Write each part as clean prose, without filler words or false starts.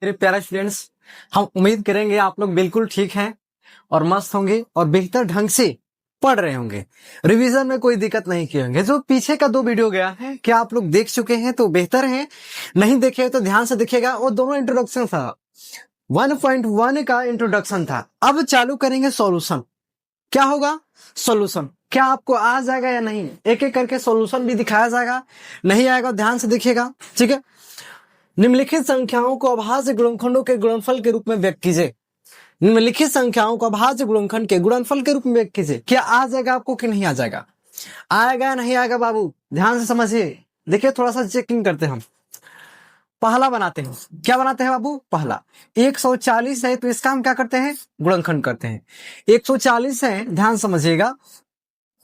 मेरे प्यारे स्टूडेंट्स, हम उम्मीद करेंगे आप लोग बिल्कुल ठीक हैं और मस्त होंगे और बेहतर ढंग से पढ़ रहे होंगे। रिवीजन में कोई दिक्कत नहीं किए होंगे। जो पीछे का 2 वीडियो गया है, क्या आप लोग देख चुके हैं तो बेहतर है, नहीं देखे तो ध्यान से देखिएगा। वो दोनों इंट्रोडक्शन था, 1.1 का इंट्रोडक्शन था। अब चालू करेंगे सॉल्यूशन। क्या होगा सॉल्यूशन, क्या आपको आ जाएगा या नहीं, एक एक करके सॉल्यूशन भी दिखाया जाएगा। नहीं आएगा ध्यान से देखिएगा, ठीक है। निम्नलिखित संख्याओं को अभाज्य गुणनखंडों के गुणनफल के रूप में व्यक्त कीजिए। निम्नलिखित संख्याओं को अभाज्य गुणनखंड के गुणनफल के रूप में व्यक्त कीजिए। क्या आ जाएगा आपको कि नहीं आ जाएगा, आएगा नहीं आएगा बाबू, ध्यान से समझिए। देखिए थोड़ा सा चेकिंग करते हैं हम। पहला बनाते हैं, क्या बनाते हैं बाबू, पहला 140 है तो इसका हम क्या करते हैं, गुणनखंड करते हैं। 140 है, ध्यान समझिएगा,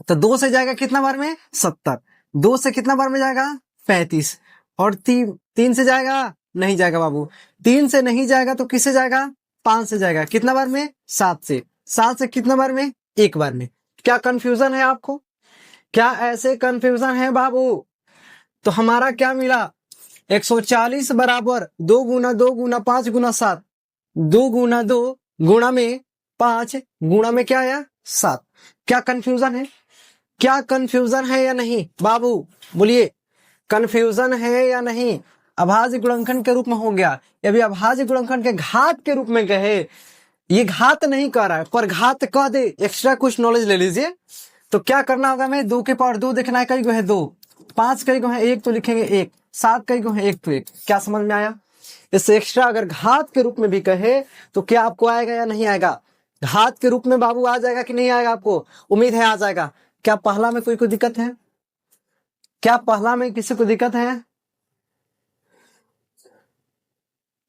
तो 2 से जाएगा कितना बार में, 70। 2 से कितना बार में जाएगा, 35। और 3 से जाएगा, नहीं जाएगा बाबू। 3 से नहीं जाएगा तो किससे जाएगा, 5 से जाएगा। कितना बार में, 7 से। 7 से कितना बार में, एक बार में। क्या कंफ्यूजन है आपको, क्या ऐसे कंफ्यूजन है बाबू? तो हमारा क्या मिला, 140 बराबर 2 गुना 2 गुना 5 गुना 7, 2 गुना 2 गुणा में 5 गुणा में क्या आया, 7। क्या कंफ्यूजन है, क्या कंफ्यूजन है या नहीं बाबू, बोलिए कंफ्यूजन है या नहीं। अभाज्य गुणनखंड के रूप में हो गया, यदि अभाज्य गुणनखंड के घात के रूप में कहे, ये घात नहीं कर रहा है पर घात कह दे, एक्स्ट्रा कुछ नॉलेज ले लीजिए। तो क्या करना होगा, हमें 2 के पावर 2 देखना है, कई गो है 2, 5 कई गो है 1 तो लिखेंगे 1, 7 कई गो है 1 तो 1। क्या समझ में आया। इससे एक्स्ट्रा अगर घात के रूप में भी कहे तो क्या आपको आएगा या नहीं आएगा, घात के रूप में बाबू आ जाएगा कि नहीं आएगा, आपको उम्मीद है आ जाएगा। क्या पहला में कोई दिक्कत है, क्या पहला में किसी को दिक्कत है,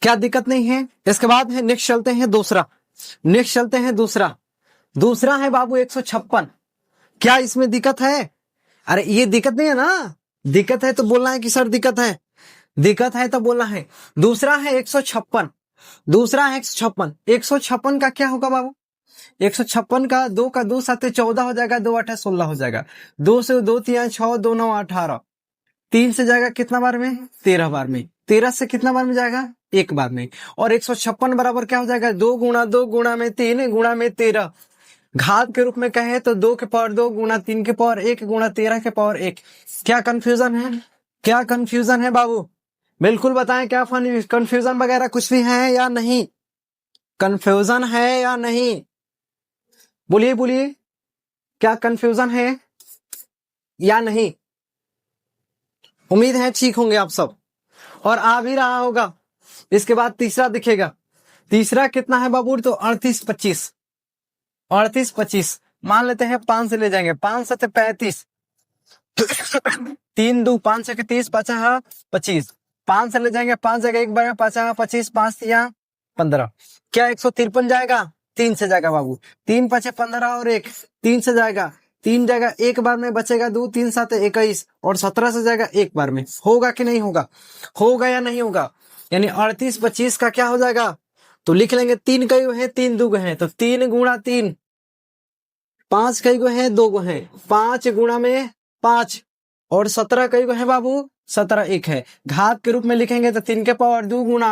क्या दिक्कत नहीं है। इसके बाद है नेक्स्ट चलते हैं दूसरा, नेक्स्ट चलते हैं दूसरा। दूसरा है बाबू 156। क्या इसमें दिक्कत है, अरे ये दिक्कत नहीं है ना, दिक्कत है तो बोलना है कि सर दिक्कत है, दिक्कत है तो बोलना है। दूसरा है 156, दूसरा है 156। 156 का क्या होगा बाबू, 156 का 2 का 2 साथ 14 हो जाएगा, 2 8 16 हो जाएगा। 2 से 2 3 6, 2 9 18। 3 से जाएगा कितना बार में, 13 बार में। 13 से कितना बार में जाएगा, एक बार में। और 156 बराबर क्या हो जाएगा, 2 गुणा 2 गुणा में 3 गुणा में 13। घात के रूप में कहे तो 2 के पावर 2 गुणा 3 के पावर 1 गुणा 13 के पावर 1। क्या कंफ्यूजन है, क्या कंफ्यूजन है बाबू, बिल्कुल बताएं। क्या कंफ्यूजन वगैरह कुछ भी है या नहीं, कंफ्यूजन है या नहीं, बोलिए बोलिए, क्या कंफ्यूजन है या नहीं। उम्मीद है ठीक होंगे आप सब और आ भी रहा होगा। इसके बाद तीसरा दिखेगा, तीसरा कितना है बाबू, तो 38 25। 38 25 मान लेते हैं, 5 से ले जाएंगे, 5 से 35, 3 2 5 से 30, 5 25। 5 से ले जाएंगे, 5 जगह एक बार में 5 25, 5 या 15। क्या 153 जाएगा, 3 से जाएगा बाबू। 3 5 15 और 1 3 से जाएगा, 3 जाएगा एक बार में, बचेगा 2 3 7 21 और 17 से जाएगा एक बार में। होगा कि नहीं होगा, होगा या नहीं होगा। यानी 38 25 का क्या हो जाएगा, तो लिख लेंगे 3 कई गो है, 3 2 गो है तो 3 गुणा 3। 5 कई गो है, 2 गो है, 5 गुणा में 5। और 17 कई गो है बाबू, 17 एक है। घात के रूप में लिखेंगे तो 3 के पावर 2 गुणा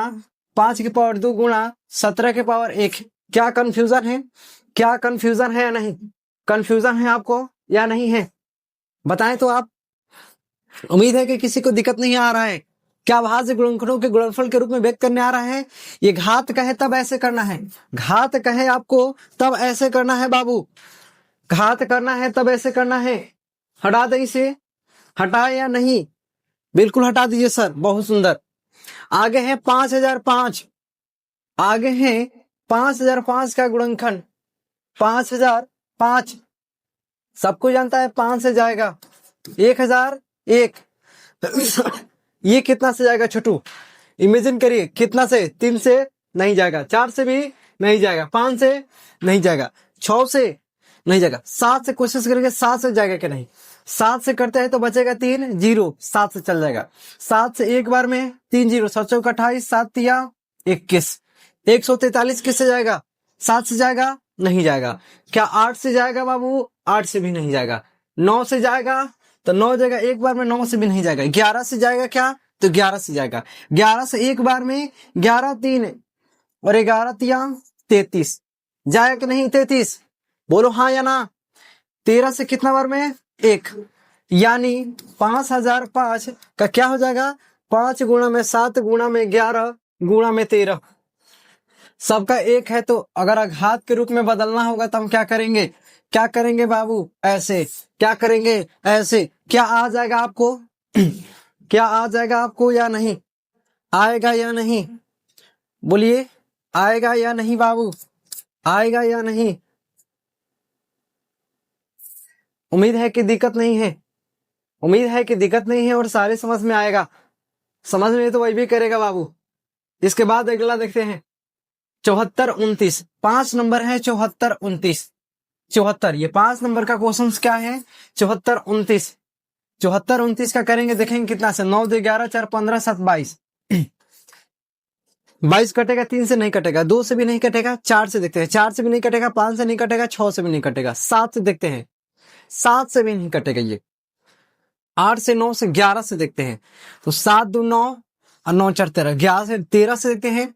5 के पावर 2 गुणा 17 के पावर 1। क्या कंफ्यूजन है, क्या कंफ्यूजन है या नहीं, कंफ्यूजन है आपको या नहीं है, बताएं तो आप। उम्मीद है कि किसी को दिक्कत नहीं आ रहा है। क्या भाज्य गुणनखंडों के गुणनफल के रूप में व्यक्त करने आ रहा है। ये घात कहे तब ऐसे करना है, घात कहे आपको तब ऐसे करना है बाबू, घात करना है तब ऐसे करना है। हटा दें इसे, हटाए या नहीं, बिल्कुल हटा दीजिए सर, बहुत सुंदर। आगे है 5005, आगे है 5005 का गुणनखंड 5005। सबको जानता है 5 से जाएगा 1001। ये कितना से जाएगा छोटू, इमेजिन करिए, कितना से, 3 से नहीं जाएगा, 4 से भी नहीं जाएगा, 5 से नहीं जाएगा, 6 से नहीं जाएगा, 7 से कोशिश करेंगे, 7 से जाएगा कि नहीं। 7 से करते हैं तो बचेगा 3 0, 7 से चल जाएगा। 7 से एक बार में 3 0, 7 चौक 28, 7 या 21। 143 किससे जाएगा, 7 से जाएगा, नहीं जाएगा। क्या 8 से जाएगा बाबू, 8 से भी नहीं जाएगा। 9 से जाएगा तो 9 जाएगा एक बार में, 9 से भी नहीं जाएगा। 11 से जाएगा क्या, तो 11 से जाएगा। 11 से एक बार में 11 3 और 11 तिया 33, जाएगा कि नहीं 33? बोलो हाँ या ना। 13 से कितना बार में? एक, यानी 5005 का क्या हो जाएगा? 5 गुणा में 7 गुणा में 11 गुणा में 13, सबका एक है। तो अगर अघात के रूप में बदलना होगा तो हम क्या करेंगे? क्या करेंगे बाबू? ऐसे। क्या करेंगे? ऐसे। क्या आ जाएगा आपको? क्या आ जाएगा आपको या नहीं? आएगा या नहीं? बोलिए, आएगा या नहीं बाबू? आएगा या नहीं? उम्मीद है कि दिक्कत नहीं है। उम्मीद है कि दिक्कत नहीं है और सारे समझ में आएगा। समझ में तो वही भी करेगा बाबू। इसके बाद अगला देखते हैं 74 29, 5 नंबर है 74 29। 74, ये 5 नंबर का क्वेश्चन क्या है? 74 29। 74 29 का करेंगे, देखेंगे कितना से। 9 2 11 4 15 7 22। 22 कटेगा, 3 से नहीं कटेगा, 2 से भी नहीं कटेगा, 4 से देखते हैं, 4 से भी नहीं कटेगा, 5 से नहीं कटेगा, 6 से भी नहीं कटेगा, 7 से देखते हैं, 7 से भी नहीं कटेगा ये। 8 से 9 से 11 से देखते हैं, तो 7 2 9 और 9 4 13, 11 से 13 से देखते हैं,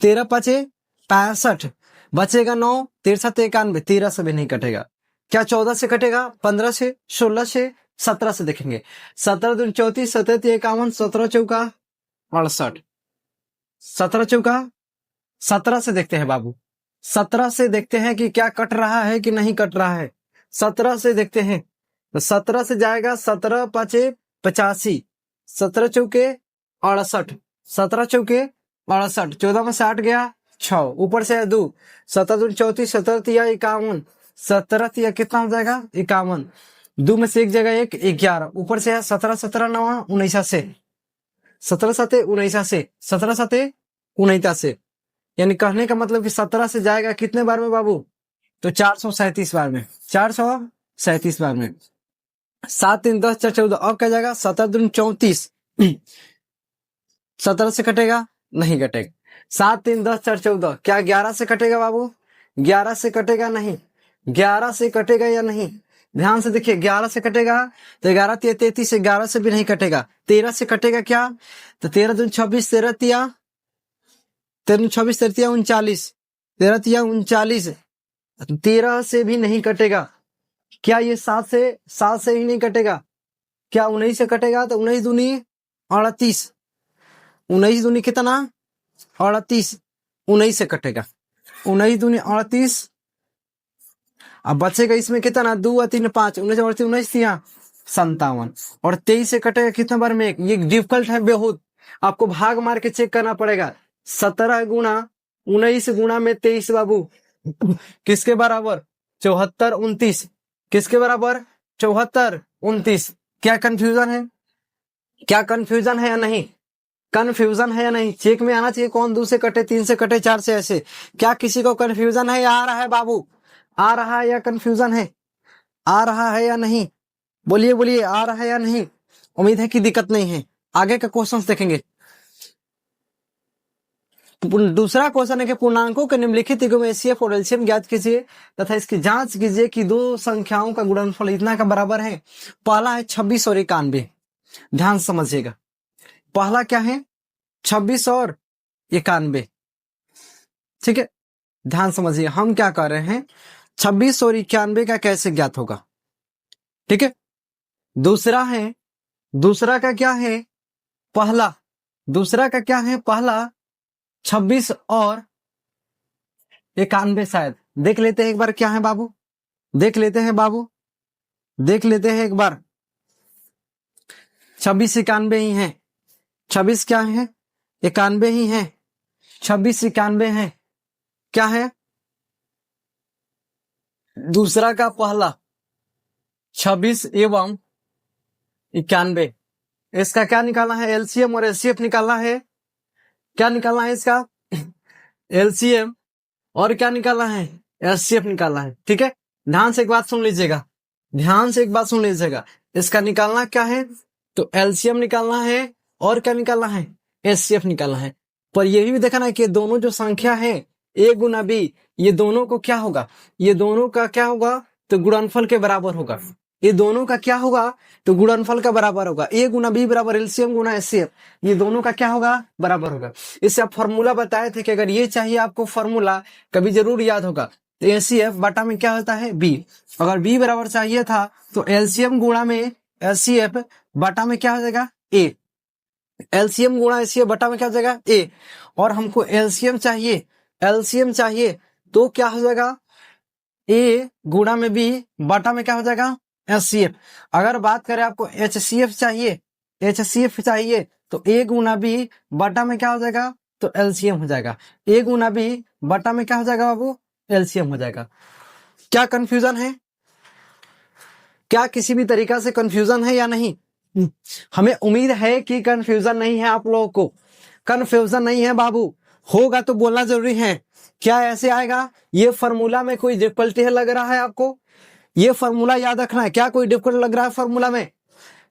13 5 65, बचेगा 9, 13 7 91, 13 से भी नहीं कटेगा। क्या 14 से कटेगा? 15 से, 16 से, 17 से देखेंगे। 17 दूनी 34, 17 3 51, 17 चौका 68, 17 चौका 17 से देखते हैं बाबू। 17 से देखते हैं कि क्या कट रहा है कि नहीं कट रहा है। 17 से देखते हैं, तो 17 से जाएगा 17 5 85, 17 चौके 68, 17 चौके 68, 14 में 60 गया 6, ऊपर से 2, 17 दूनी 34, 17 तिया 51, 17 तिया कितना हो जाएगा? 51, 2 में से एक जगह 1, 11, ऊपर से है 17 17 9 19 से, 17 7 19 से, 17 7 19 से, यानी कहने का मतलब कि 17 से जाएगा कितने बार में बाबू? तो 437 बार में, 437 बार में। 7 3 10 4 14, अब क्या जाएगा? 17 दूनी 34, 17 से कटेगा? नहीं कटेगा। 7 3 10 4 14, क्या 11 से कटेगा बाबू? 11 से कटेगा? नहीं। 11 से कटेगा या नहीं? ध्यान से देखिए, 11 से कटेगा तो 11 तिया 33, 11 से भी नहीं कटेगा। 13 से कटेगा क्या? तो 13 दूनी 26, 13 तिया 26, 13 तिया 39, 13 तिया 39, 13 से भी नहीं कटेगा। क्या ये 7 से ही नहीं कटेगा? क्या 19 से कटेगा? तो 19 दूनी 38, 19 दूनी कितना? 38, 19 से कटेगा। 19 दूनी 38, अब बचेगा इसमें कितना? 2 और 3 5, 19 और 19 तिया 57, और 23 से कटेगा कितना बार में? ये डिफिकल्ट है बहुत, आपको भाग मार के चेक करना पड़ेगा। 17 गुणा 19 गुणा में 23 बाबू किसके बराबर? 74 29। किसके बराबर? 74 29। क्या कंफ्यूजन है? क्या कंफ्यूजन है या नहीं? कंफ्यूजन है या नहीं? चेक में आना चाहिए कौन 2 से कटे, 3 से कटे, 4 से, ऐसे। क्या किसी को कंफ्यूजन है या आ रहा है बाबू? आ रहा है या कंफ्यूजन है? आ रहा है या नहीं? बोलिए बोलिए, आ रहा है या नहीं? उम्मीद है कि दिक्कत नहीं है। आगे का क्वेश्चन देखेंगे। दूसरा क्वेश्चन है कि पूर्णांकों के निम्नलिखित युग्म एचसीएफ और एलसीएम ज्ञात कीजिए तथा इसकी जांच कीजिए कि दो संख्याओं का गुणनफल इतना का बराबर है। पहला है 26 और 91। ध्यान समझिएगा, पहला क्या है? 26 और 91। ठीक है, ध्यान समझिए, हम क्या कर रहे हैं? 26 और 91 का कैसे ज्ञात होगा? ठीक है। दूसरा का क्या है? पहला, दूसरा का क्या है? पहला 26 और 91 शायद देख लेते हैं एक बार। क्या है बाबू? देख लेते हैं बाबू, देख लेते हैं एक बार। 26 91 ही है। 26 क्या है? 91 ही है। 26 91 है। क्या है? दूसरा का पहला 26 एवं 91, इसका क्या निकालना है? एलसीएम और एचसीएफ निकालना है। क्या निकालना है इसका? एलसीएम और क्या निकालना है? एचसीएफ निकालना है। ठीक है, ध्यान से एक बात सुन लीजिएगा, ध्यान से एक बात सुन लीजिएगा। इसका निकालना क्या है? तो एलसीएम निकालना है और क्या निकालना है? एचसीएफ निकालना है। पर यही भी देखना है कि दोनों जो संख्या है ए गुना बी, ये दोनों को क्या होगा? ये दोनों का क्या होगा? तो गुणनफल के बराबर होगा। ये दोनों का क्या होगा, तो गुणनफल का बराबर होगा। ए गुना बी बराबर एलसीएम गुना एचसीएफ, ये दोनों का क्या होगा, बराबर होगा। इससे आप फॉर्मूला बताए थे कि अगर ये चाहिए आपको फॉर्मूला, कभी जरूर याद होगा, तो एचसीएफ बटा में क्या होता है, बी। अगर बी बराबर चाहिए था तो एलसीएम गुणा में एचसीएफ बटा में क्या हो जाएगा, ए। एलसीएम गुणा एचसीएफ बटा में क्या हो जाएगा, ए। और हमको एलसीएम चाहिए, एलसीएम चाहिए तो क्या हो जाएगा, ए गुणा में बी बटा में क्या हो जाएगा, एचसीएफ। अगर बात करें आपको एचसीएफ चाहिए, एचसीएफ चाहिए तो ए गुना बी बटा में क्या हो जाएगा, तो एलसीएम हो जाएगा। ए गुना बी बटा में क्या हो जाएगा बाबू, एलसीएम हो जाएगा। क्या कंफ्यूजन है, क्या किसी भी तरीका से कंफ्यूजन है या नहीं? हमें उम्मीद है कि कंफ्यूजन नहीं है आप लोगों को, कंफ्यूजन नहीं है बाबू। होगा तो बोलना जरूरी है। क्या ऐसे आएगा, ये फॉर्मूला में कोई डिफिकल्टी है लग रहा है आपको, ये फॉर्मूला याद रखना है, क्या कोई डिफिकल्ट लग रहा है फॉर्मूला में?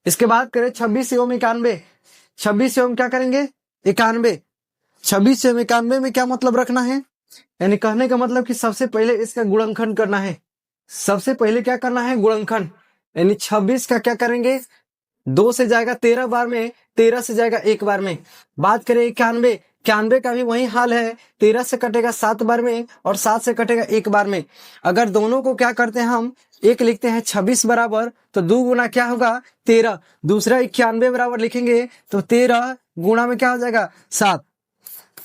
इसके बाद करें 26 एवं 91, 26 एवं क्या करेंगे, 91। 26 एवं 91 में क्या मतलब रखना है, यानी कहने का मतलब कि सबसे पहले इसका गुणनखंड करना है। सबसे पहले क्या करना है, गुणनखंड। यानी 26 का क्या करेंगे, 2 से जाएगा 13 बार में, 13 से जाएगा 1 बार में। बात करें 91, 91 का भी वही हाल है, 13 से कटेगा 7 बार में और 7 से कटेगा 1 बार में। अगर दोनों को क्या करते हैं हम, एक लिखते हैं 26 बराबर, तो 2 गुना क्या होगा, 13। दूसरा 91 बराबर लिखेंगे तो 13 गुना में क्या हो जाएगा, 7।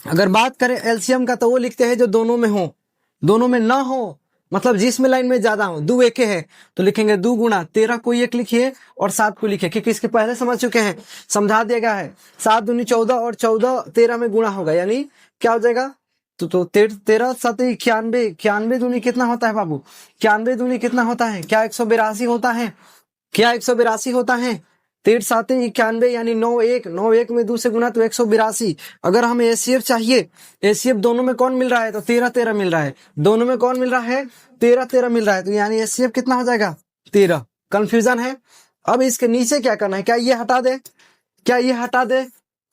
अगर बात करें एलसीएम का तो वो लिखते हैं जो दोनों में हो, दोनों में ना हो, मतलब जिसमें लाइन में ज्यादा हो, 2 एक है तो लिखेंगे 2 गुना 13 को एक लिखिए और 7 को लिखिए, क्योंकि इसके पहले समझ चुके हैं, समझा दिया गया है। 7 दूनी 14 और 14 13 में गुणा होगा, यानी क्या हो जाएगा, तो 13 7 91, 91 दूनी कितना होता है बाबू, 91 दूनी कितना होता है, क्या 182 होता है, क्या 182 होता है। 13 7 91 यानी 91, 91 में 2 से गुना तो 182। अगर हमें एचसीएफ चाहिए, एचसीएफ दोनों में कौन मिल रहा है, तो 13 13 मिल रहा है, दोनों में कौन मिल रहा है, 13 13 मिल रहा है, तो यानी एचसीएफ कितना हो जाएगा, 13। कंफ्यूजन है। अब इसके नीचे क्या करना है, क्या ये हटा दे, क्या ये हटा दे,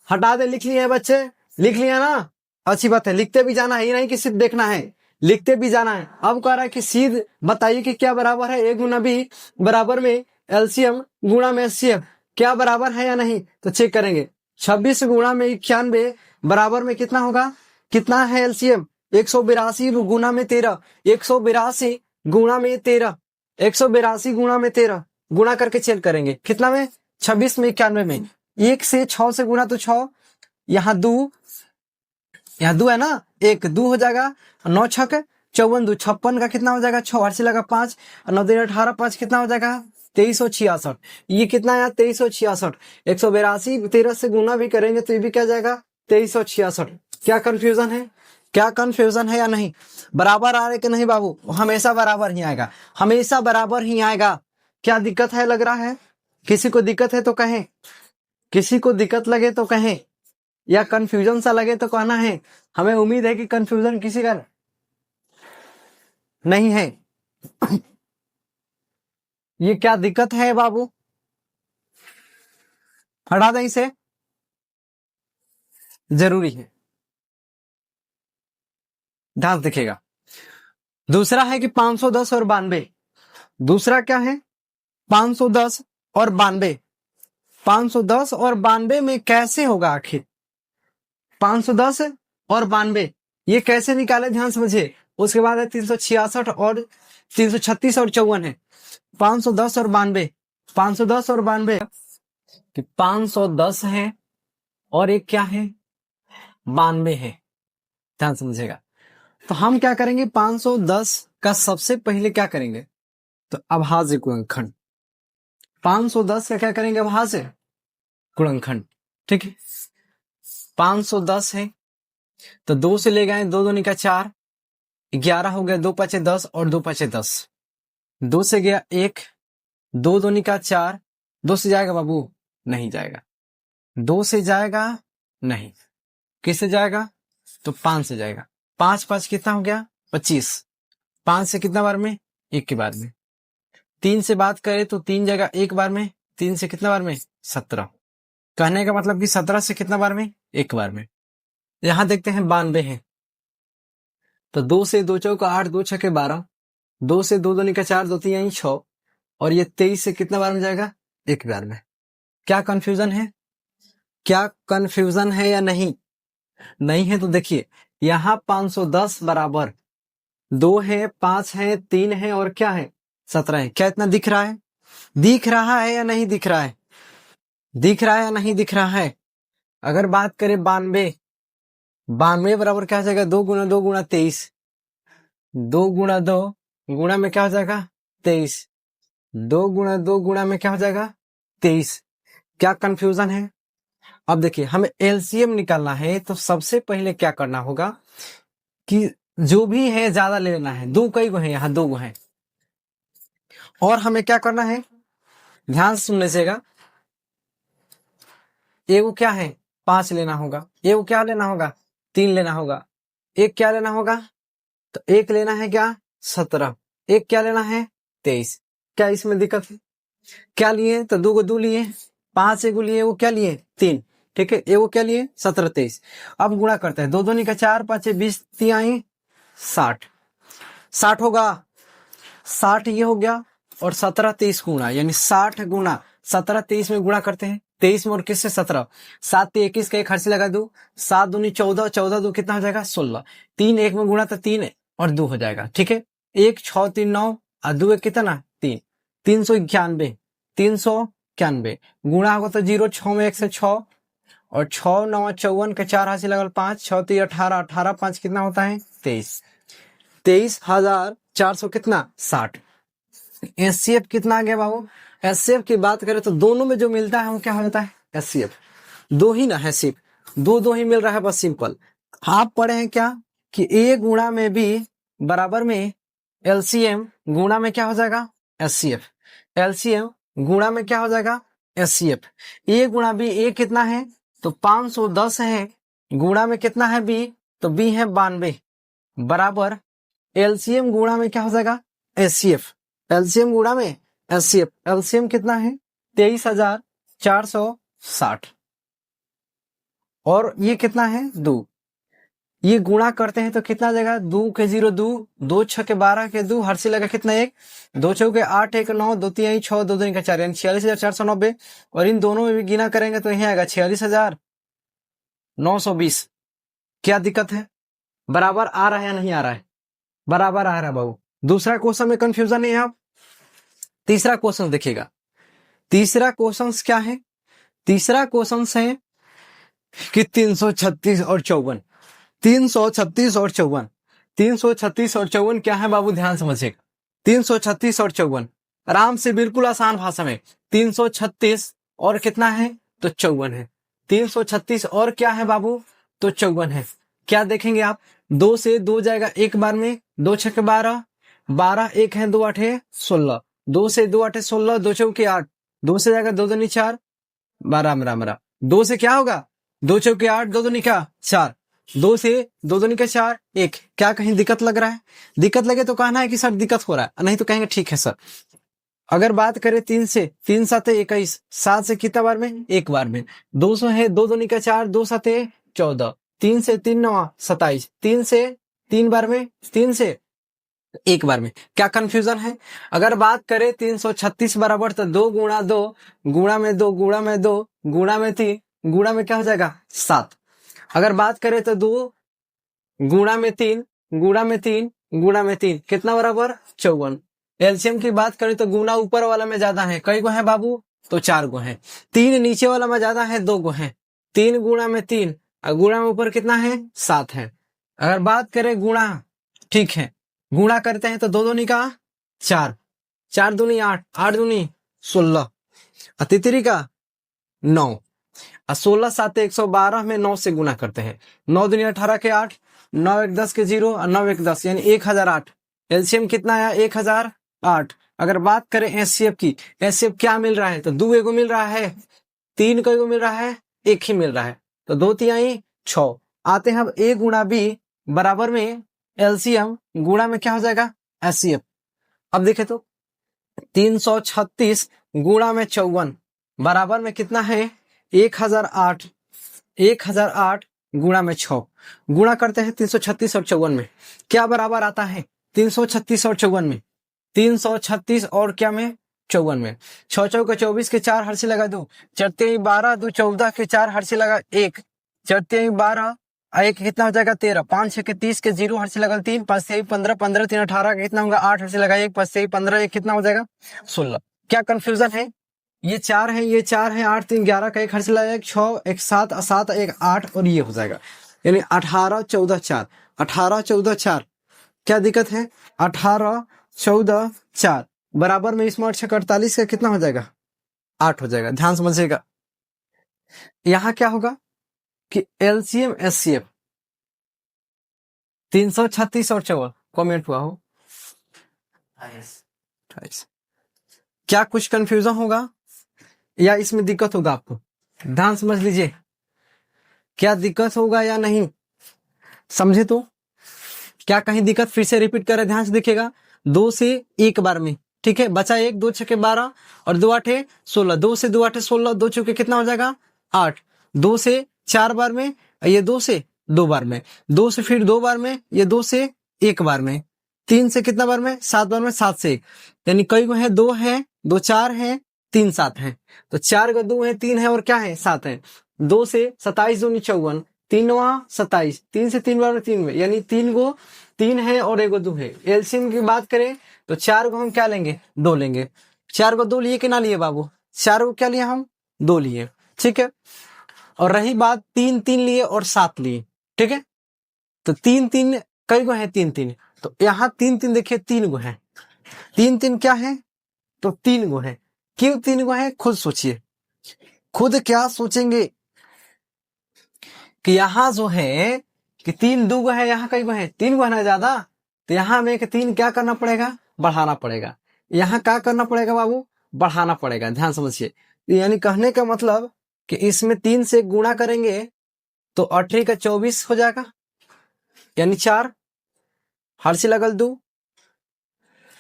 हटा दे, लिख लिए बच्चे, लिख लिया ना, अच्छी बात है। लिखते भी जाना है, ये नहीं कि सिर्फ देखना है, लिखते भी जाना है। अब कह रहा है कि सीध बताइए कि क्या बराबर है, ए गुना बी बराबर में एलसीएम गुणा में एचसीएफ, क्या बराबर है या नहीं, तो चेक करेंगे। 26 गुणा में 91 बराबर में कितना होगा, कितना है एलसीएम, 182 गुणा में 13, 182 गुणा में 13, 182 गुणा में 13 गुणा करके चेक करेंगे कितना में, 26 में 91 में। 1 से 6 से गुणा तो 6, यहाँ 2, यहाँ 2 है ना, 1 2 हो जाएगा, 9 छक 54, 2 56 का कितना हो जाएगा, 6 हर से लगा 5, 9 दिन 18 5 कितना हो जाएगा, 2366। ये कितना आया, 2366। 182 13 से गुना भी करेंगे तो ये भी क्या जाएगा, 2366। क्या कंफ्यूजन है, क्या कंफ्यूजन है या नहीं? बराबर आ रहे कि नहीं बाबू, हमेशा बराबर ही आएगा, हमेशा बराबर ही आएगा। क्या दिक्कत है लग रहा है, किसी को दिक्कत है तो कहें, किसी को दिक्कत लगे तो कहें, या कंफ्यूजन सा लगे तो कहना है। हमें उम्मीद है कि कंफ्यूजन किसी का नहीं है। ये क्या दिक्कत है बाबू, हटा दें इसे, जरूरी है, ध्यान दिखेगा। दूसरा है कि 510 और 92, दूसरा क्या है, 510 और 92, 510 और 92 में कैसे होगा आखिर, 510 और 92 ये कैसे निकाले, ध्यान समझिए। उसके बाद है 366 और 336 और 54 है। 510 और 92, 510 और 92 कि 510 है और एक क्या है, 92 है, ध्यान समझेगा। तो हम क्या करेंगे, 510 का सबसे पहले क्या करेंगे, तो अभाज्य गुणनखंड। 510 का क्या करेंगे, अभाज्य गुणनखंड, ठीक है। 510 है तो 2 से ले गए, 2 दूनी का 4, 11 हो गया, 2 पचे 10 और 2 पचे 10, 2 से गया 1, 2 दूनी का 4, 2 से जाएगा बाबू, नहीं जाएगा, 2 से जाएगा नहीं, किससे जाएगा, तो 5 से जाएगा। 5 5 कितना हो गया, 25, 5 से कितना बार में, 1 के बार में। 3 से बात करें तो 3 जगह 1 बार में, 3 से कितना बार में, 17। कहने का मतलब कि 17 से कितना बार में, 1 बार में। यहां देखते हैं 92 है तो 2 से 2 चौका 8, 2 छके 12, 2 से 2 दूनी का 4, 2 3 6 और ये 23 से कितना बार में जाएगा, एक बार में। क्या कंफ्यूजन है, क्या कंफ्यूजन है या नहीं? नहीं है तो देखिए यहाँ 510 बराबर 2 है, 5 है, 3 है और क्या है 17 है। क्या इतना दिख रहा है, दिख रहा है या नहीं दिख रहा है, दिख रहा है या नहीं दिख रहा है? अगर बात करें 92, 92 बराबर क्या हो जाएगा, 2 गुना 2 गुना 23, 2 गुना 2 गुणा में क्या हो जाएगा 23, 2 गुना 2 गुणा में क्या हो जाएगा 23। क्या कंफ्यूजन है? अब देखिए हमें एलसीएम निकालना है तो सबसे पहले क्या करना होगा कि जो भी है ज्यादा ले लेना है। दो कई गो है, यहाँ 2 गो है। और हमें क्या करना है, ध्यान से सुन लीजिएगा, एगो क्या है 5 लेना होगा, एगो क्या लेना होगा 3 लेना होगा, एक क्या लेना होगा, तो एक लेना है क्या 17, एक क्या लेना है 23। क्या इसमें दिक्कत है? क्या लिए तो 2 को 2 लिए, 5 एगो लिए, वो क्या लिए 3, ठीक है, एगो क्या लिए 17 23। अब गुणा करते हैं, 2 दूनी का 4, 5 20, 3 आई 60, 60 होगा, 60 ये हो गया और 17 23 गुणा, यानी 60 गुणा 17 23 में गुणा करते हैं, 23 में और किससे 17, 7 ते 21 का एक हर्षी लगा दो, 7 दूनी 14, 14 दो कितना हो जाएगा 16, 3 1 में गुणा तो 3 और 2 हो जाएगा, ठीक है। 1 6 3 9 और 2 कितना 3, 391, 391 गुणा होगा तो 0, 6 में 1 से 6 और 6 9 54 के 4 हासिल लगल 5, 6 3 18, 18 5 कितना होता है 23, 23,400 कितना 60। एचसीएफ कितना आ गया बाबू? एचसीएफ की बात करें तो दोनों में जो मिलता है वो क्या हो जाता है एचसीएफ, दो ही ना है, सिर्फ दो ही मिल रहा है, बस सिंपल। आप पढ़े हैं क्या कि ए गुणा में बी बराबर में एलसीएम गुणा में क्या हो जाएगा एचसीएफ, एलसीएम गुणा में क्या हो जाएगा एचसीएफ। ए गुणा बी, ए कितना है तो 510 है, गुणा में कितना है बी तो बी है 92 बराबर एलसीएम गुणा में क्या हो जाएगा एचसीएफ, एलसीएम गुणा में एचसीएफ, एलसीएम कितना है 23,460 और ये कितना है 2, ये गुणा करते हैं तो कितना आ जाएगा 2 के 0 2, 2 6 के 12 के 2 हर से लगा कितना 1, 2 6 के 8 1 9, 2 3 6 2 2 का 4 यानी 46,490 और इन दोनों में भी गिना करेंगे तो यही आएगा 46,920। क्या दिक्कत है, बराबर आ रहा है या नहीं आ रहा है? बराबर आ रहा है बाबू। दूसरा क्वेश्चन में कंफ्यूजन नहीं है। आप तीसरा क्वेश्चन देखिएगा, तीसरा क्वेश्चन क्या है, तीसरा क्वेश्चन है कि 336 और 54, 336 और 54, 336 और 54 क्या है बाबू, ध्यान समझिएगा। 336 और 54 आराम से बिल्कुल आसान भाषा में 336 और कितना है तो 54 है, 336 और क्या है बाबू तो 54 है। क्या देखेंगे आप, 2 से 2 जाएगा एक बार में, 2 6 के 12, 12 1 है 2 8 16, 2 से 2 8 16, 2 चौके 8, 2 से जाएगा 2 2 4 12 मेरा 2 से क्या होगा 2 चौके 8, 2 2 का 4, 2 से 2 2 का 4 1। क्या कहीं दिक्कत लग रहा है? दिक्कत लगे तो कहना है कि सर दिक्कत हो रहा है, नहीं तो कहेंगे ठीक है सर। अगर बात करें 3 से, 3 7 21, 7 से कितना बार में एक बार में, 200 है 2 2 का 4, 2 7 14, 3 से 3 9 27, 3 से 3 बार में, 3 से एक बार में। क्या कंफ्यूजन है? अगर बात करें 336 बराबर तो 2 गुणा 2 गुणा में 2 गुणा में 2 गुणा में 3 गुणा में क्या हो जाएगा 7। अगर बात करें तो 2 गुणा में 3 गुणा में 3 गुणा में 3 कितना बराबर 54। एलसीएम की बात करें तो गुणा ऊपर वाला में ज्यादा है, कई गो है बाबू तो 4 गो है, 3 नीचे वाला में ज्यादा है 2 गो है, 3 गुणा में 3 और गुणा में ऊपर कितना है 7 है। अगर बात करें गुणा, ठीक है गुणा करते हैं तो 2 दूनी का 4, 4 दूनी 8, 8 दूनी 16 और तितरी का 9 और 16 7 112 में 9 से गुणा करते हैं, 9 दूनी 18 के 8, 9 1 10 के 0 और 9 1 10 यानी 1008। एलसीएम कितना आया 1008। अगर बात करें एचसीएफ की, एचसीएफ क्या मिल रहा है तो 2 एगो मिल रहा है, 3 को एगो मिल रहा है, 1 ही मिल रहा है तो 2 3 6। आते हैं अब ए गुणा बी बराबर में एलसीएम गुणा में क्या हो जाएगा एचसीएफ। अब देखे तो 336 गुणा में 54 बराबर में कितना है 1008, 1008 गुणा में 6 गुणा करते हैं 336 और 54 में, क्या बराबर आता है 336 और 54 में, 336 और क्या में 54 में। 6 चौका 24 के 4 हर से लगा 2, 4 12, 2 14 के 4 हर से लगा 1, 4 12, 1 कितना हो जाएगा 13, 5 6 के 30 के 0 हर से लगा 3, 5 6 15, 15 3 18 का कितना होगा 8 हर से लगा 1, 5 6 15, 1 कितना हो जाएगा 16। क्या कंफ्यूजन है? ये 4 है, ये 4 है, 8 3 11 का 1 हर से लगा 1 6, 1 7 7 1 8 और ये हो जाएगा, यानी 18 14 4, 18 14 4। क्या दिक्कत है? 18 14 4 बराबर में इसमें 8 48 का कितना हो जाएगा 8 हो जाएगा। ध्यान समझिएगा, यहां क्या होगा कि एलसीएम एचसीएफ 336 और 54 कमेंट हुआ हो 28। क्या कुछ कंफ्यूजन होगा या इसमें दिक्कत होगा आपको? ध्यान समझ लीजिए, क्या दिक्कत होगा या नहीं समझे तो? क्या कहीं दिक्कत? फिर से रिपीट करें, ध्यान से देखिएगा। 2 से 1 बार में, ठीक है, बचा 1, 2 6 12 और 2 8 16, 2 से 2 8 16, 2 चौके कितना हो जाएगा 8, 2 से 4 बार में, ये 2 से 2 बार में, 2 से फिर 2 बार में, ये 2 से 1 बार में, 3 से कितना बार में 7 बार में, 7 से 1, यानी कई गो है 2 है, 2 4 है, 3 7 है, तो 4 का 2 है, 3 है और क्या है 7 है। 2 से 27 दूनी 54, 3 27, 3 से 3 बार में 3 में, यानी 3 गो 3 है और 1 गो 2 है। एलसीएम की बात करें तो 4 को हम क्या लेंगे 2 लेंगे। 4 को 2 लिए कि ना लिए बाबू? 4 को क्या लिया हम 2 लिए, ठीक है। और रही बात 3 3 लिए और 7 लिए, ठीक है, तो 3 3 कई गो है 3 3, तो यहाँ 3 3 देखिए 3 गो है, 3 3 क्या है तो 3 गो है। क्यों 3 गो है खुद सोचिए, खुद क्या सोचेंगे कि यहाँ जो है कि 3 2 गो है, यहाँ कई गो है 3 गो है ना ज्यादा, तो यहाँ हमें 3 क्या करना पड़ेगा बढ़ाना पड़ेगा। यहाँ क्या करना पड़ेगा बाबू बढ़ाना पड़ेगा। ध्यान समझिए, यानी कहने का मतलब कि इसमें 3 से गुणा करेंगे तो 18 का 24 हो जाएगा, यानी 4 हर से लगल 2,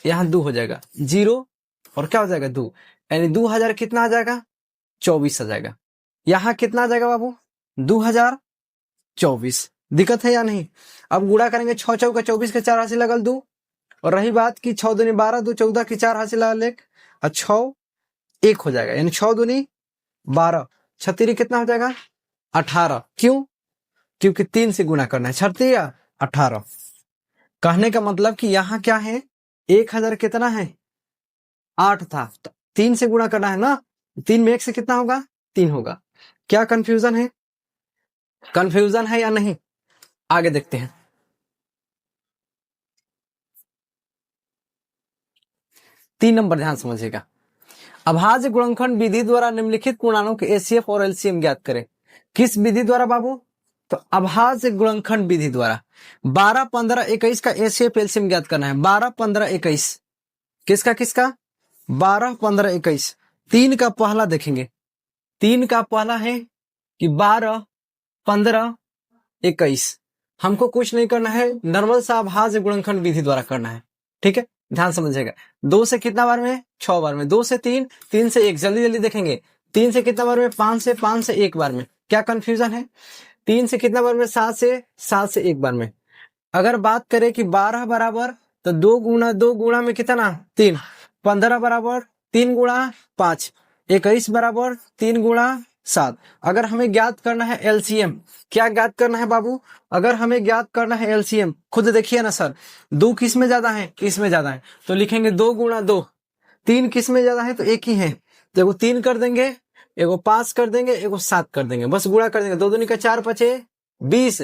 यहाँ 2 हो जाएगा 0 और क्या हो जाएगा 2, यानी 2000 कितना आ जाएगा 24 आ जाएगा। यहाँ कितना आ जाएगा बाबू 2024। दिक्कत है या नहीं? अब गुणा करेंगे 6 चौका 24 के 4 हासिल लगल 2, और रही बात की 6 दूनी 12, 2 14 की 4 हासिल लगल 1 और 6 1 हो जाएगा, यानी 6 दूनी 12, 36 कितना हो जाएगा 18। क्यों? क्योंकि 3 से गुणा करना है, 36 18। कहने का मतलब कि यहाँ क्या है 1000 कितना है 8 था, तो 3 से गुणा करना है ना, 3 में 1 से कितना होगा 3 होगा। क्या कंफ्यूजन है? कंफ्यूजन है या नहीं? आगे देखते हैं। 3 नंबर ध्यान समझिएगा, अभाज्य गुणनखंड विधि द्वारा निम्नलिखित पूर्णांकों के एचसीएफ और एलसीएम ज्ञात करें। किस विधि द्वारा बाबू? तो अभाज्य गुणनखंड विधि द्वारा 12 15 21 का एचसीएफ एलसीएम ज्ञात करना है। 12 15 21 किसका किसका 12 15 21। 3 का पहला देखेंगे, 3 का पहला है कि 12 15 21। हमको कुछ नहीं करना है, नॉर्मल सा अभाज्य गुणनखंड विधि द्वारा करना है, ठीक है। ध्यान समझिएगा, 2 से कितना बार में 6 बार में, 2 से 3, 3 से 1, जल्दी जल्दी देखेंगे। 3 से कितना बार में 5 से 1 बार में। क्या कंफ्यूजन है? 3 से कितना बार में 7 से 1 बार में। अगर बात करें कि 12 बराबर तो 2 गुणा में कितना 3, 15 बराबर 3 गुणा 5, 21 बराबर 3 गुणा 7। अगर हमें ज्ञात करना है एलसीएम, क्या ज्ञात करना है बाबू? अगर हमें ज्ञात करना है एलसीएम, खुद देखिए ना सर, 2 किस में ज्यादा है इसमें ज्यादा है, तो लिखेंगे 2 गुणा 2। 3 किस में ज्यादा है तो 1 ही है, तो एगो 3 कर देंगे, एगो 5 कर देंगे, एगो 7 कर देंगे, बस गुणा कर देंगे। 2 दूनी का 4 5 20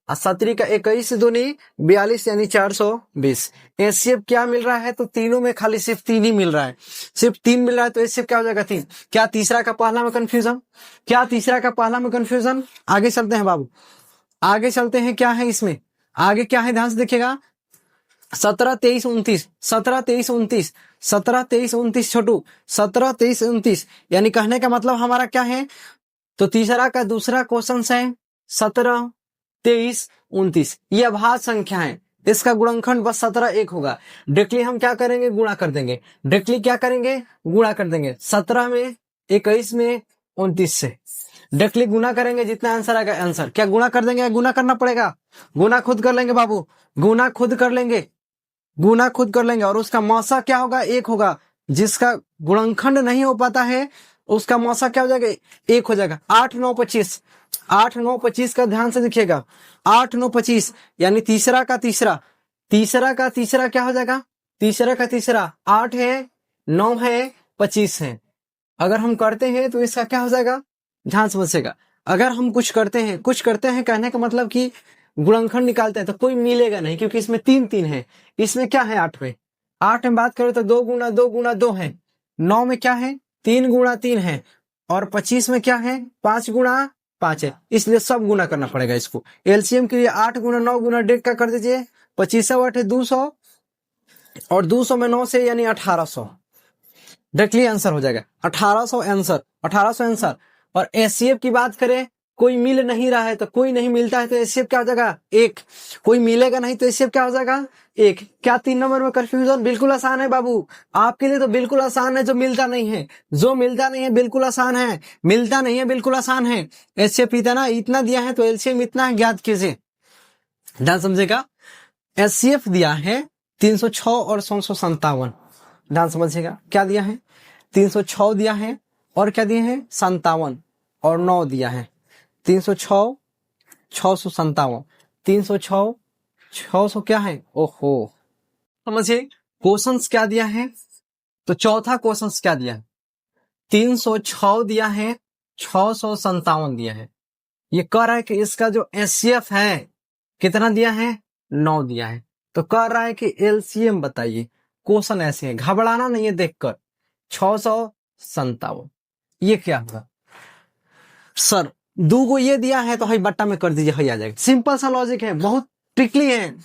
और 17 का 21 दूनी 42, यानी 420। एचसीएफ क्या मिल रहा है? तो तीनों में खाली सिर्फ 3 ही मिल रहा है, सिर्फ 3 मिल रहा है, तो एचसीएफ क्या हो जाएगा 3। क्या तीसरा का पहला में कंफ्यूजन? क्या तीसरा का पहला में कंफ्यूजन? आगे चलते हैं बाबू, आगे चलते हैं। क्या है इसमें आगे क्या है ध्यान से देखिएगा। 17 23 29, 17 23 29, 17 23 29 छोटू, 17 23 29, यानी कहने का मतलब हमारा क्या है? तो तीसरा का दूसरा क्वेश्चन है 17 23 29, ये अभाज्य संख्या है, इसका गुणनखंड बस 17 1 होगा। डायरेक्टली हम क्या करेंगे गुणा कर देंगे, डायरेक्टली क्या करेंगे गुणा कर देंगे। 17 में 21 में 29 से डायरेक्टली गुणा करेंगे, जितना आंसर आएगा आंसर। क्या गुणा कर देंगे? गुणा करना पड़ेगा, गुणा खुद कर लेंगे बाबू, गुणा खुद कर लेंगे, गुणा खुद कर लेंगे, और उसका मौसा क्या होगा 1 होगा, जिसका गुणनखंड नहीं हो पाता है उसका मौसा क्या हो जाएगा, 1 हो जाएगा। 8 9 25, 8 9 25 का ध्यान से देखिएगा, 8 9 25 यानी तीसरा का तीसरा, तीसरा का तीसरा क्या हो जाएगा, तीसरा का तीसरा 8 है, 9 है, 25 है। अगर हम करते हैं तो इसका क्या हो जाएगा, ध्यान से समझिएगा। अगर हम कुछ करते हैं कहने का मतलब कि गुणनखंड निकालते हैं तो कोई मिलेगा नहीं, क्योंकि इसमें 3 3 है, इसमें क्या है 8 में, 8 में बात करें तो 2 गुना 2 गुना 2 है, 9 में क्या है 3 गुना 3 है, और 25 में क्या है 5 गुना 5 है, इसलिए सब गुना करना पड़ेगा इसको। एलसीएम के लिए 8 गुना 9 गुना 1.5 का कर दीजिए, 25 8 है 200, और 200 में 9 से यानी 1800, डायरेक्टली आंसर हो जाएगा 1800 आंसर, 1800 आंसर। और एचसीएफ की बात करें, कोई मिल नहीं रहा है तो कोई नहीं मिलता है तो एचसीएफ क्या हो जाएगा 1, कोई मिलेगा नहीं तो एचसीएफ क्या हो जाएगा 1। क्या 3 नंबर में कंफ्यूजन, बिल्कुल आसान है बाबू, आपके लिए तो बिल्कुल आसान है, जो मिलता नहीं है, जो मिलता नहीं है बिल्कुल आसान है, मिलता नहीं है बिल्कुल आसान है। एचसीएफ इतना दिया है तो एलसीएम इतना ज्ञात कीजिए, ध्यान समझेगा। एचसीएफ दिया है 306 और 157, ध्यान समझिएगा क्या दिया है, 306 दिया है और क्या दिए हैं 57 और 9 दिया है, 306 657, 306 600 क्या है, ओहो समझिए। क्वेश्चंस क्या दिया है, तो चौथा क्वेश्चंस क्या दिया है, 306 दिया है, 657 दिया है। ये कह रहा है कि इसका जो एचसीएफ है कितना दिया है 9 दिया है, तो कह रहा है कि एलसीएम बताइए। क्वेश्चन ऐसे है, घबराना नहीं है देखकर। 657 ये क्या होगा सर, 2 को ये दिया है तो हई बट्टा में कर दीजिए, हई आ जाएगा। सिंपल सा लॉजिक है, बहुत ट्रिकली है,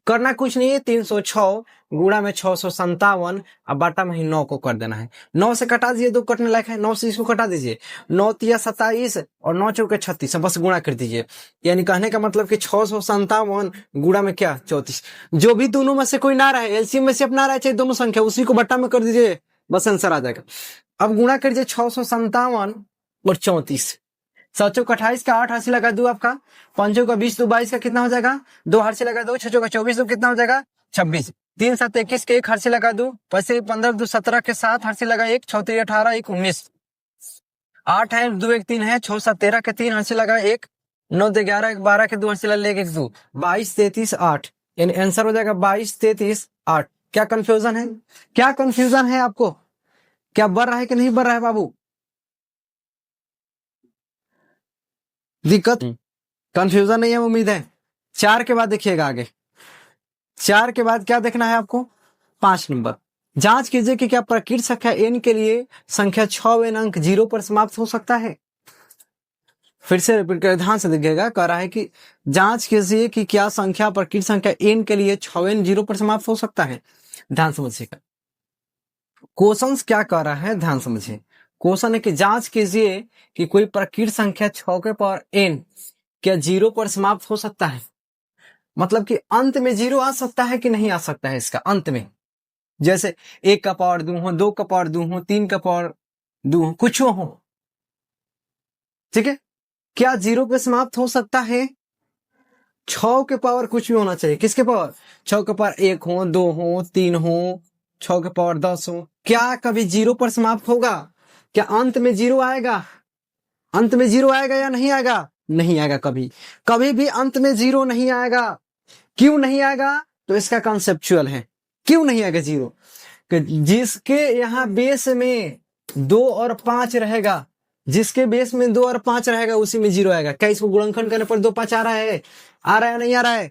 करना कुछ नहीं है। 306 गुणा में 657 अब बाटा में ही 9 को कर देना है, 9 से कटा दीजिए, 2 कटने लायक है, 9 से इसको कटा दीजिए, 9 तिया 27 और 9 चौके 36, बस गुणा कर दीजिए। यानी कहने का मतलब कि 657 गुणा में क्या 34, जो भी दोनों में से कोई ना रहे, एलसीएम में से अपना रहे चाहे दोनों संख्या, उसी को बट्टा में कर दीजिए, बस आंसर आ जाएगा। अब गुणा कर दीजिए 657 और 34, 7 चौक 28 का 8 हाथ लगा दो, आपका 5 चौक 20 2 22 का कितना हो जाएगा, 2 हाथ से लगा दो, 6 चौक 24 2 कितना हो जाएगा 26, 3 7 21 के 1 हाथ से लगा दो, 15 2 17 के 7 हाथ से लगा 1, 6 3 18 1 19, 8 है 2 1 3 है, 6 7 13 के 3 हाथ से लगा 1, 9 2 11 1 12 के 2 हाथ से लगा 1 2, 22 33 8, यानी आंसर हो जाएगा 22 33 8। क्या कंफ्यूजन है, क्या कंफ्यूजन है आपको, क्या बढ़ रहा है कि नहीं बढ़ रहा है बाबू, दिक्कत कंफ्यूजन नहीं है उम्मीद है। 4 के बाद देखिएगा आगे, 4 के बाद क्या देखना है आपको, 5 नंबर, जांच कीजिए कि क्या प्रकृत संख्या n के लिए संख्या 6वें अंक 0 पर समाप्त हो सकता है। फिर से रिपीट कर ध्यान से देखिएगा, कह रहा है कि जांच कीजिए कि क्या संख्या प्रकृत संख्या n के लिए 6वें 0 पर समाप्त हो सकता है। ध्यान समझिएगा क्वेश्चन क्या कह रहा है, ध्यान समझिए। क्वेश्चन है कि जांच कीजिए कि कोई प्रकृत संख्या 6 के पावर n क्या 0 पर समाप्त हो सकता है, मतलब कि अंत में 0 आ सकता है कि नहीं आ सकता है इसका अंत में, जैसे 1 का पावर 2 हो, 2 का पावर 2 हो, 3 का पावर 2 हो, कुछ हो, ठीक है। क्या 0 पे समाप्त हो सकता है, 6 के पावर कुछ भी होना चाहिए, किसके पावर 6 के पावर 1 हो 2 हो 3 हो, 6 के पावर 10 हो, क्या कभी 0 पर समाप्त होगा, क्या अंत में 0 आएगा, अंत में 0 आएगा या नहीं आएगा, नहीं आएगा, कभी कभी भी अंत में 0 नहीं आएगा। क्यों नहीं आएगा, तो इसका कॉन्सेप्चुअल है, क्यों नहीं आएगा 0, जिसके यहाँ बेस में 2 और 5 रहेगा, जिसके बेस में 2 और 5 रहेगा उसी में 0 आएगा। क्या इसको गुणनखंड करने पर 2 5 आ रहा है, आ रहा है नहीं आ रहा है,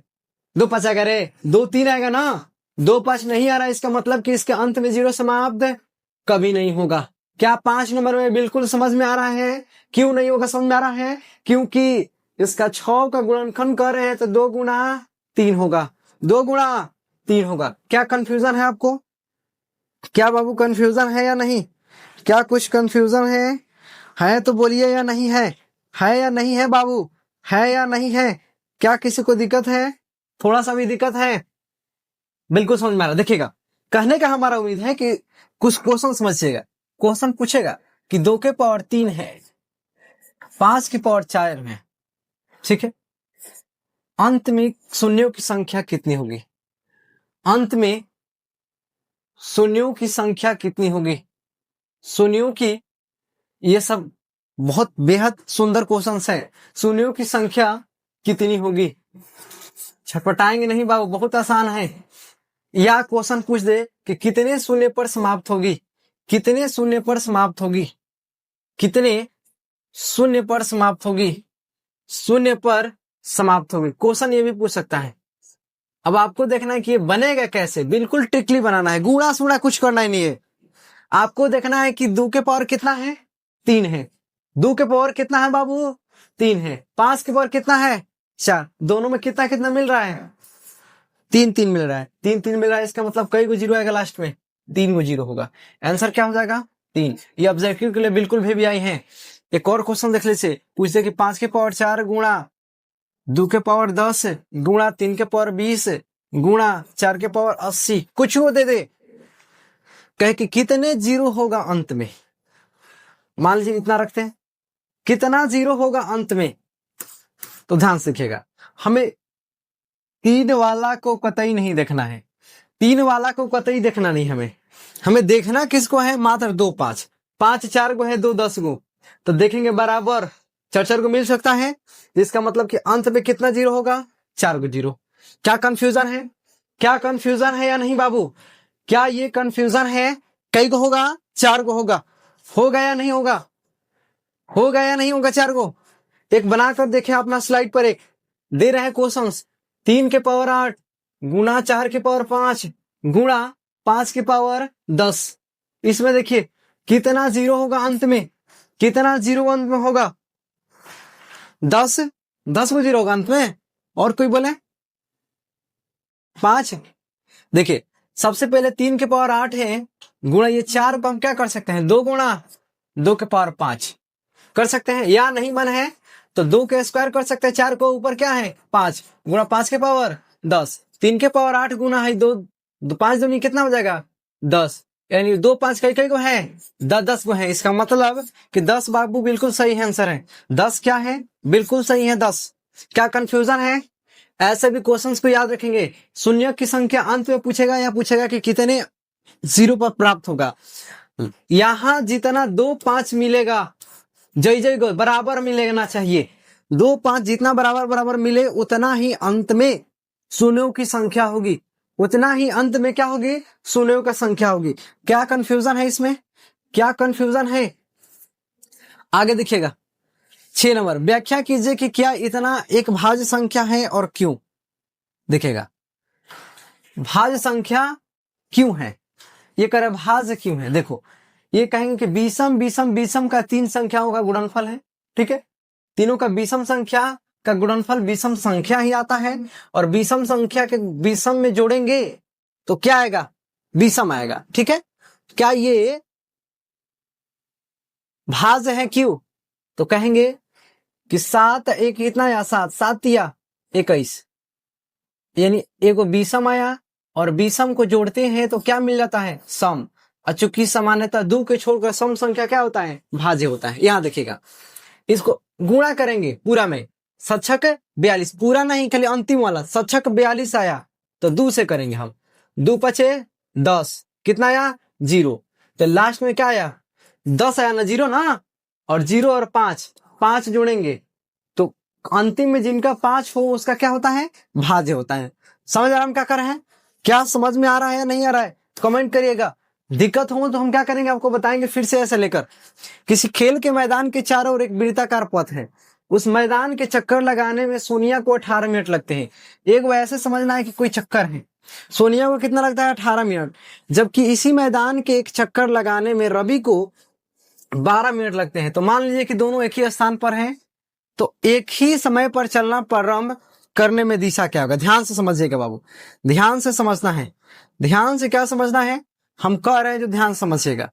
2 5 आएगा रे, 2 3 आएगा ना, 2 5 नहीं आ रहा है, इसका मतलब कि इसके अंत में 0 समाप्त कभी नहीं होगा। क्या 5 नंबर में बिल्कुल समझ में आ रहा है, क्यों नहीं होगा समझ में आ रहा है, क्योंकि इसका 6 का गुणनखंड कर रहे हैं तो 2 गुना 3 होगा, 2 गुना 3 होगा। क्या कंफ्यूजन है आपको, क्या बाबू कंफ्यूजन है या नहीं, क्या कुछ कंफ्यूजन है तो बोलिए या नहीं है या नहीं है बाबू, है या नहीं है, क्या किसी को दिक्कत है, थोड़ा सा भी दिक्कत है, बिल्कुल समझ में आ रहा। देखिएगा कहने का हमारा उम्मीद है कि कुछ क्वेश्चन समझिएगा। क्वेश्चन पूछेगा कि 2 के पावर 3 है, 5 के पावर 4 है, ठीक है, अंत में शून्यों की संख्या कितनी होगी, अंत में शून्यों की संख्या कितनी होगी? शून्यों की, ये सब बहुत बेहद सुंदर क्वेश्चन है। शून्यों की संख्या कितनी होगी? छटपटाएंगे नहीं बाबू, बहुत आसान है। या क्वेश्चन पूछ दे कि कितने शून्य पर समाप्त होगी, कितने शून्य पर समाप्त होगी, कितने शून्य पर समाप्त होगी, शून्य पर समाप्त होगी। क्वेश्चन ये भी पूछ सकता है। अब आपको देखना है कि ये बनेगा कैसे, बिल्कुल ट्रिकली बनाना है, गुणा सुणा कुछ करना ही नहीं है। आपको देखना है कि 2 के पावर कितना है? 3 है। 2 के पावर कितना है बाबू? 3 है। 5 के पावर कितना है? 4। दोनों में कितना कितना मिल रहा है? 3 3 मिल रहा है। 3 3 मिल रहा है, इसका मतलब कई को जीरो आएगा लास्ट में? 3 को जीरो होगा। आंसर क्या हो जाएगा? 3। ये ऑब्जेक्टिव के लिए बिल्कुल भी आई है। एक और क्वेश्चन देख लीजिए, पूछते कि 5 के पावर 4 गुणा 2 के पावर 10 गुणा 3 के पावर 20 गुणा 4 के पावर 80, कुछ वो दे दे, कहे कि कितने जीरो होगा अंत में। मान लीजिए इतना रखते हैं, कितना जीरो होगा अंत में? तो ध्यान से देखिएगा, हमें 3 वाला को कतई नहीं देखना है, 3 वाला को कतई देखना नहीं, हमें देखना किसको है? मात्र 2 5 5 4 को है, 2 10 को, तो देखेंगे बराबर 4 4 को मिल सकता है। इसका मतलब कि अंत में कितना जीरो होगा? 4 को जीरो। क्या कंफ्यूजन है? क्या कंफ्यूजन है या नहीं बाबू? क्या ये कंफ्यूजन है? कई को होगा? 4 को होगा। होगा या नहीं होगा? होगा या नहीं होगा? 4 को एक बनाकर देखे अपना स्लाइड पर, एक दे रहे हैं क्वेश्चन, 3 के पावर 8 गुणा 4 के पावर 5 गुणा 5 के पावर 10। इसमें देखिए कितना जीरो होगा अंत में, कितना जीरो अंत में होगा? 10 10 को जीरो होगा अंत में। और कोई बोले 5। देखिए सबसे पहले 3 के पावर 8 है गुणा ये 4 को हम क्या कर सकते हैं? 2 गुणा 2 के पावर 5 कर सकते हैं, या नहीं मन है तो 2 के स्क्वायर कर सकते हैं। 4 को ऊपर क्या है? 5 गुणा 5 के पावर 10। 3 के पावर 8 गुणा है 2 5 दूनी कितना हो जाएगा? 10, यानी 2 5 कई कई को है? 10 10 को है। इसका मतलब कि 10 बाबू बिल्कुल सही आंसर है। 10 क्या है? बिल्कुल सही है 10। क्या कंफ्यूजन है? ऐसे भी क्वेश्चंस को याद रखेंगे, शून्य की संख्या अंत में पूछेगा या पूछेगा कि कितने जीरो पर प्राप्त होगा। यहां जितना 2 5 मिलेगा, जय जय गो बराबर मिलेना चाहिए। 2 5 जितना बराबर बराबर मिले उतना ही अंत में शून्यों की संख्या होगी, उतना ही अंत में क्या होगी? शून्यों का संख्या होगी। क्या कंफ्यूजन है इसमें? क्या कंफ्यूजन है? आगे देखिएगा 6 नंबर, व्याख्या कीजिए कि क्या इतना एक भाज्य संख्या है और क्यों। देखिएगा भाज्य संख्या क्यों है, ये करे भाज्य क्यों है। देखो ये कहेंगे कि विषम विषम विषम का 3 संख्याओं का गुणनफल है, ठीक है। तीनों का विषम संख्या का गुणनफल विषम संख्या ही आता है, और विषम संख्या के विषम में जोड़ेंगे तो क्या आएगा? विषम आएगा, ठीक है। क्या ये भाज्य है? क्यों? तो कहेंगे कि 7 एक कितना या 7 7 या 21, यानी एक विषम आया और विषम को जोड़ते हैं तो क्या मिल जाता है? सम। चूंकि सामान्यतः 2 के छोड़कर सम संख्या क्या होता है? भाज्य होता है। यहां देखिएगा इसको गुणा करेंगे पूरा में, सच्छक 42, पूरा नहीं खाली अंतिम वाला, सच्छक 42 आया तो 2 से करेंगे हम, 2 पचे 10, कितना आया? 0। तो लास्ट में क्या आया? 10 आया ना, 0 ना, और 0 और 5 5 जोड़ेंगे तो अंतिम में जिनका 5 हो उसका क्या होता है? भाज्य होता है। समझ आ रहा हम क्या कर रहे हैं? क्या समझ में आ रहा है या नहीं आ रहा है? कमेंट करिएगा। दिक्कत हो तो हम क्या करेंगे आपको बताएंगे फिर से। ऐसे लेकर किसी खेल के मैदान के चारों ओर एक वृत्ताकार पथ है, उस मैदान के चक्कर लगाने में सोनिया को 18 मिनट लगते हैं। एक वो ऐसे समझना है कि कोई चक्कर है, सोनिया को कितना लगता है? 18 मिनट। जबकि इसी मैदान के एक चक्कर लगाने में रवि को 12 मिनट लगते हैं। तो मान लीजिए कि दोनों एक ही स्थान पर हैं, तो एक ही समय पर चलना प्रारंभ करने में दिशा क्या होगा? ध्यान से समझिएगा बाबू, ध्यान से समझना है। ध्यान से क्या समझना है हम कह रहे हैं, जो ध्यान समझिएगा।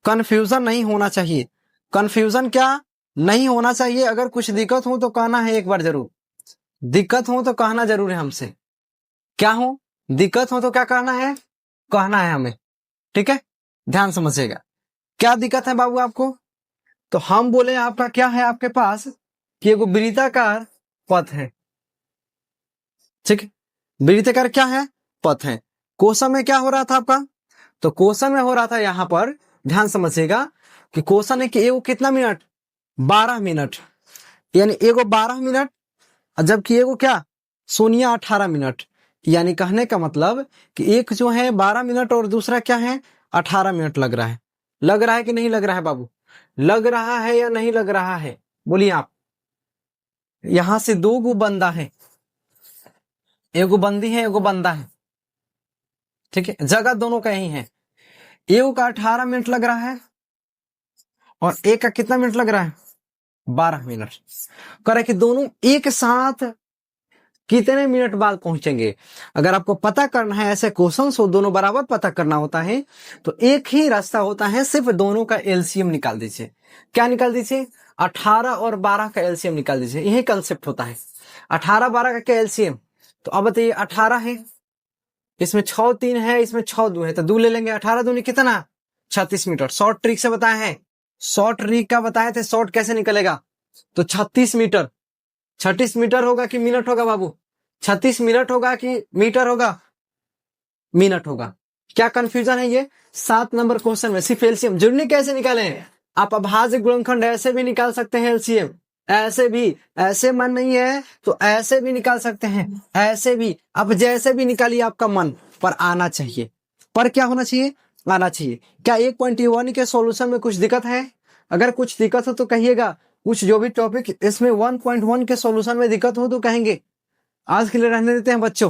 कंफ्यूजन नहीं होना चाहिए, कंफ्यूजन क्या नहीं होना चाहिए। अगर कुछ दिक्कत हो तो कहना है एक बार जरूर, दिक्कत हो तो कहना जरूर है हमसे। क्या हो? दिक्कत हो तो क्या करना है? कहना है हमें, ठीक है। ध्यान समझिएगा। क्या दिक्कत है बाबू आपको? तो हम बोले आपका क्या है आपके पास कि एगो वृत्ताकार पथ है, ठीक है। वृत्ताकार क्या है? पथ है। क्वेश्चन में क्या हो रहा था आपका? तो क्वेश्चन में हो रहा था यहाँ पर, ध्यान समझिएगा कि क्वेश्चन है कि एगो कितना मिनट, 12 मिनट, यानी एगो 12 मिनट, जबकि एगो क्या, 0.18 मिनट। यानी कहने का मतलब कि एक जो है 12 मिनट और दूसरा क्या है, 18 मिनट लग रहा है। लग रहा है कि नहीं लग रहा है बाबू? लग रहा है या नहीं लग रहा है, बोलिए आप। यहां से दो गो बंदा है, एगो बंदी है एगो बंदा है, ठीक है, जगह दोनों का ही है। एगो का 18 मिनट लग रहा है और एक का कितना मिनट लग रहा है, 12 मिनट। कह रहा है कि दोनों एक साथ कितने मिनट बाद पहुंचेंगे। अगर आपको पता करना है ऐसे क्वेश्चन हो, दोनों बराबर पता करना होता है, तो एक ही रास्ता होता है, सिर्फ दोनों का एलसीएम निकाल दीजिए। क्या निकाल दीजिए, 18 और 12 का एलसीएम निकाल दीजिए। यही कंसेप्ट होता है, 18 12 का क्या एलसीएम। तो अब बताइए, 18 है, इसमें 6 3 है, इसमें 6 2 है, तो 2 ले लेंगे। 18 दूनी कितना, 36 मीटर। शॉर्ट ट्रिक से बताया है, शॉर्ट ट्रिक का बताए थे, शॉर्ट कैसे निकलेगा। तो 36 मीटर, 36 मीटर होगा कि मिनट होगा बाबू, 36 मिनट होगा कि मीटर होगा, मिनट होगा। क्या कंफ्यूजन है ये, 7 नंबर क्वेश्चन में सिर्फ एलसीएम। जरूरी कैसे निकाले, आप अभाज्य गुणनखंड ऐसे भी निकाल सकते हैं एलसीएम, ऐसे भी, ऐसे मन नहीं है तो ऐसे भी निकाल सकते हैं, ऐसे भी, अब जैसे भी निकालिए आपका मन, पर आना चाहिए। पर क्या होना चाहिए, आना चाहिए। क्या 1.1 के सॉल्यूशन में कुछ दिक्कत है? अगर कुछ दिक्कत हो तो कहिएगा, कुछ जो भी टॉपिक इसमें 1.1 के सॉल्यूशन में दिक्कत हो तो कहेंगे। आज के लिए रहने देते हैं बच्चों।